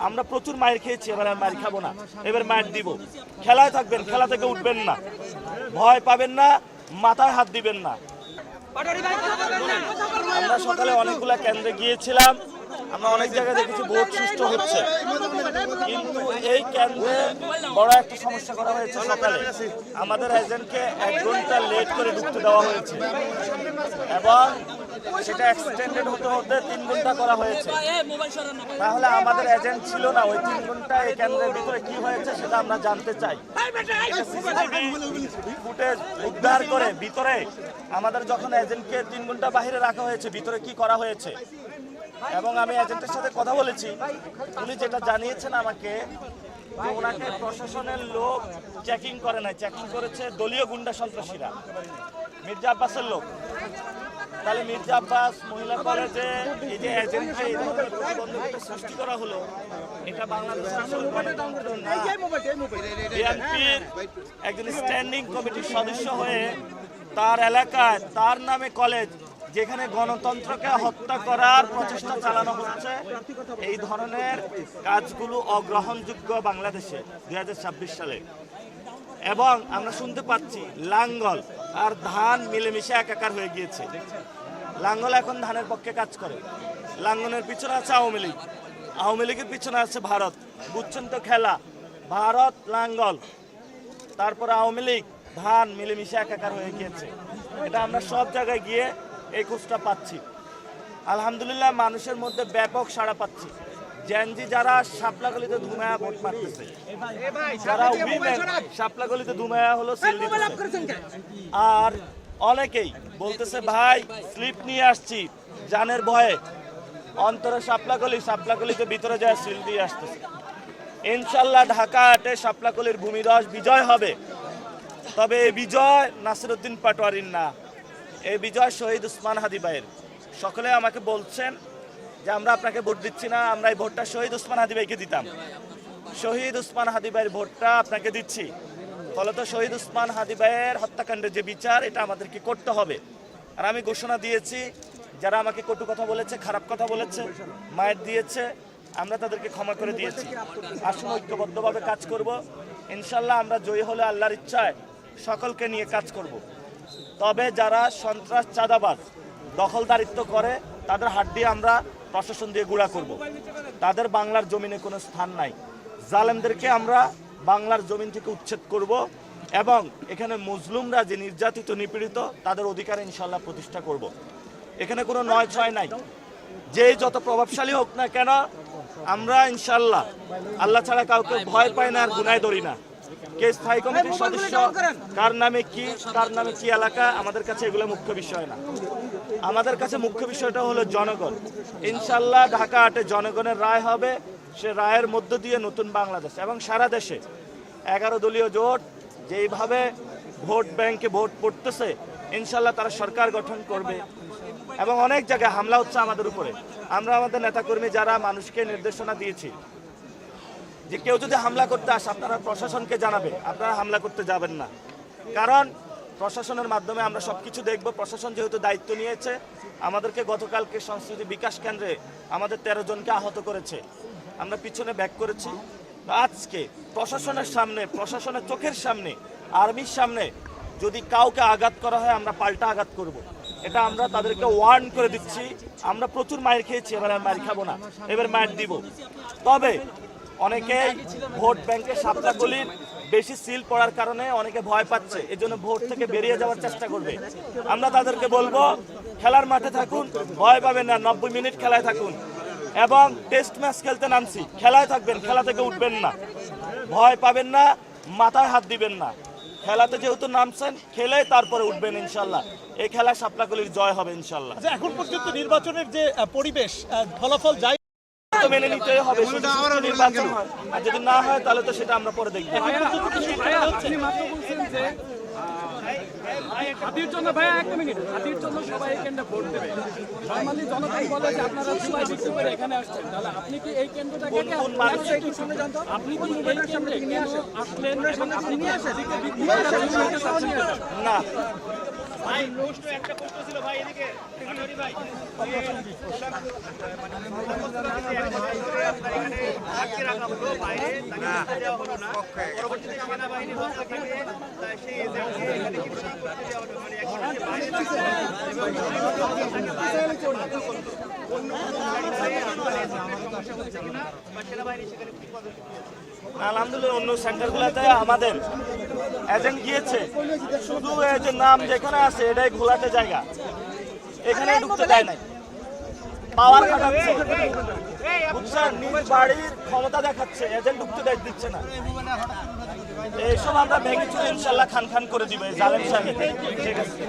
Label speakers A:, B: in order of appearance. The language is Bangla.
A: আমরা প্রচুর মায়ের খেয়েছি, এবার আর মায়ের খাবো না, এবার মায়ের দিব। খেলায় থাকবেন, খেলা থেকে উঠবেন না, ভয় পাবেন না, মাথায় হাত দিবেন না। আমরা সকালে অনেকগুলা কেন্দ্রে গিয়েছিলাম, আমরা অনেক জায়গায় দেখেছি ভোট সুষ্ঠু হচ্ছে, কিন্তু এই কেন্দ্রে বড় একটা সমস্যা করা হয়েছে। সকালে আমাদের এজেন্টকে 1 ঘন্টা লেট করে ঢুকতে দেওয়া হয়েছে এবং সেটা এক্সটেন্ডেড হতে হতে 3 ঘন্টা করা হয়েছে। তাহলে আমাদের এজেন্ট ছিল না, ওই 3 ঘন্টা এই কেন্দ্রের ভিতরে কি হয়েছে সেটা আমরা জানতে চাই। ফুটেজ উদ্ধার করে ভিতরে আমাদের যখন এজেন্টকে 3 ঘন্টা বাইরে রাখা হয়েছে, ভিতরে কি করা হয়েছে, এবং আমি এজেন্টের সাথে কথা বলেছি, উনি যেটা জানিয়েছেন আমাকে যে ওনাকে প্রশাসনের লোক চেকিং করে নাই, চেকিং করেছে দলীয় গুন্ডা সন্ত্রাসীরা, মির্জা আব্বাসের লোক। তাহলে মির্জা আব্বাস মহিলা কলেজে এই যে এজেন্টকে এই ধরনের প্রতিবন্ধকতা সৃষ্টি করা হলো, এটা বাংলাদেশের আসলে গণতন্ত্র না। বিএনপির একজন স্ট্যান্ডিং কমিটির সদস্য হয়ে তার এলাকায় তার নামে কলেজ, যেখানে গণতন্ত্রকে হত্যা করার প্রচেষ্টা চালানো হচ্ছে, এই ধরনের কাজগুলো অগ্রহণযোগ্য বাংলাদেশে 2026 সালে। এবং আমরা শুনতে পাচ্ছি লাঙ্গল আর ধান মিলেমিশে একাকার হয়ে গিয়েছে। লাঙ্গল এখন ধানের পক্ষে কাজ করে, লাঙ্গলের পিছনে আছে আওয়ামী লীগ, আওয়ামী লীগের পিছনে আছে ভারত। বুঝছেন তো খেলা, ভারত লাঙ্গল তারপরে আওয়ামী লীগ ধান মিলেমিশে একাকার হয়ে গিয়েছে। এটা আমরা সব জায়গায় গিয়ে এই খোঁজটা পাচ্ছি। আলহামদুলিল্লাহ মানুষের মধ্যে ব্যাপক সাড়া পাচ্ছি। জেনজি যারা শাপলাগলিতে ধুমায়া ভোট মারতেছে, যারা উইমেন শাপলাগলিতে ধুমায়া হলো সিল দিতেছে, আর অনেকেই বলতেছে ভাই স্লিপ নিয়ে আসছি জানের ভয়ে, অন্তরে শাপলাগলিতে ভিতরে যায় সিল দিয়ে আসতেছে। ইনশাল্লাহ ঢাকা আটে শাপলাগলির ভূমিধস বিজয় হবে, তবে এই বিজয় নাসিরউদ্দিন পাটোয়ারির না, এই বিজয় শহীদ উসমান হাদি ভাইয়ের। সকলে আমাকে বলছেন যে আমরা আপনাকে ভোট দিচ্ছি না, আমরা এই ভোটটা শহীদ উসমান হাদি ভাইকে দিতাম। শহীদ উসমান হাদি ভাইয়ের ভোটটা আপনাকে দিচ্ছি। ফলত শহীদ উসমান হাদি ভাইয়ের হত্যাকাণ্ডের যে বিচার, এটা আমাদেরকে করতে হবে। আর আমি ঘোষণা দিয়েছি, যারা আমাকে কটু কথা বলেছে, খারাপ কথা বলেছে, মায়ের দিয়েছে, আমরা তাদেরকে ক্ষমা করে দিয়েছি। আসুন ঐক্যবদ্ধভাবে কাজ করব। ইনশাল্লাহ আমরা জয়ী হলে আল্লাহর ইচ্ছায় সকলকে নিয়ে কাজ করব। তবে যারা সন্ত্রাস, চাঁদাবাজ, দখলদারিত্ব করে, তাদের হাড্ডি আমরা প্রশাসন দিয়ে গুঁড়া করব। তাদের বাংলার জমিনে কোনো স্থান নাই। জালেমদেরকে আমরা বাংলার জমিন থেকে উচ্ছেদ করব এবং এখানে মুসলিমরা যে নির্যাতিত, নিপীড়িত, তাদের অধিকার ইনশাল্লাহ প্রতিষ্ঠা করব। এখানে কোনো নয় ছয় নাই। যে যত প্রভাবশালী হোক না কেন, আমরা ইনশাল্লাহ আল্লাহ ছাড়া কাউকে ভয় পাই না আর গুনায় ধরি না। কে স্থায়ী কমিটির সদস্য, কার নামে কি এলাকা, আমাদের কাছে এগুলো মুখ্য বিষয় না। আমাদের কাছে মুখ্য বিষয়টা হলো জনগণ। ইনশাল্লাহ ঢাকা আটে জনগণের রায় হবে, সে রায়ের মধ্য দিয়ে নতুন বাংলাদেশ এবং সারা দেশে 11 দলীয় জোট যেইভাবে ভোট ব্যাংকে ভোট পড়তেছে, ইনশাল্লাহ তারা সরকার গঠন করবে। এবং অনেক জায়গায় হামলা হচ্ছে আমাদের উপরে। আমরা আমাদের নেতাকর্মী যারা মানুষকে নির্দেশনা দিয়েছি যে কেউ যদি হামলা করতে আসে আপনারা প্রশাসনকে জানাবে, আপনারা হামলা করতে যাবেন না। কারণ প্রশাসনের মাধ্যমে আমরা সবকিছু দেখব। প্রশাসন যেহেতু দায়িত্ব নিয়েছে, আমাদেরকে গতকালকে সংস্কৃতি বিকাশ কেন্দ্রে আমাদের 13 জনকে আহত করেছে, আমরা পিছনে ব্যাক করেছি। আজকে প্রশাসনের সামনে, প্রশাসনের চোখের সামনে, আর্মির সামনে যদি কাউকে আঘাত করা হয়, আমরা পাল্টা আঘাত করব। এটা আমরা তাদেরকে ওয়ার্ন করে দিচ্ছি। আমরা প্রচুর মায়ের খেয়েছি, এবার আর মায়ের খাবো না, এবার মায়ের দিব। তবে অনেকেই ভোট ব্যাংকে শাপলাগলির বেশি সিল পড়ার কারণে অনেকে ভয় পাচ্ছে, এজন্য ভোট থেকে বেরিয়ে যাওয়ার চেষ্টা করবে। আমরা তাদেরকে বলবো খেলার মাঠে থাকুন, ভয় পাবেন না, 90 মিনিট খেলায় থাকুন। এবং টেস্ট ম্যাচ খেলতে নামছি, খেলায় থাকবেন, খেলা থেকে উঠবেন না, ভয় পাবেন না, মাথায় হাত দিবেন না। খেলাতে যেহেতু নামছেন, খেলে তারপরে উঠবেন ইনশাল্লাহ। এই খেলা শাপলাগলির জয় হবে ইনশাল্লাহ।
B: এখন পর্যন্ত নির্বাচনের যে পরিবেশ, ফলাফল যাই
A: মেনে নিতে হবে, নির্বাচন হয়, আর যদি না হয় তাহলে তো সেটা আমরা পরে দেখবো।
C: হাতির জন্য ভাই একটা মিনিট, হাতির জন্য সবাই এখানে ভোট দেবে। নরমালি জনগণ বলে যে আপনারা সবাই বিক্রি করে এখানে আসছেন, তাহলে আপনি কি এই কেন্দ্রটাকে আপনি কি এই কেন্দ্রে নিয়ে আসলেন? আপনি নিয়ে আসেন না,
A: আলহামদুলিল্লাহ অন্য সেন্টারগুলোতে আমাদের এজেন্ট গিয়েছে, শুধু এই যে নাম যেখানে আছে এটাই ঘোলাটে জায়গা, এখানে ঢুকতে দেয় নাই, পাওয়ার খাটাচ্ছে, বুঝছেন, নিজ বাড়ির ক্ষমতা দেখাচ্ছে, এজেন্ট ঢুকতে দিচ্ছে না। এইসব আমরা ভেঙে চুরে ইনশাল্লাহ খান খান করে দিব এই জালেম সাহেব। ঠিক আছে।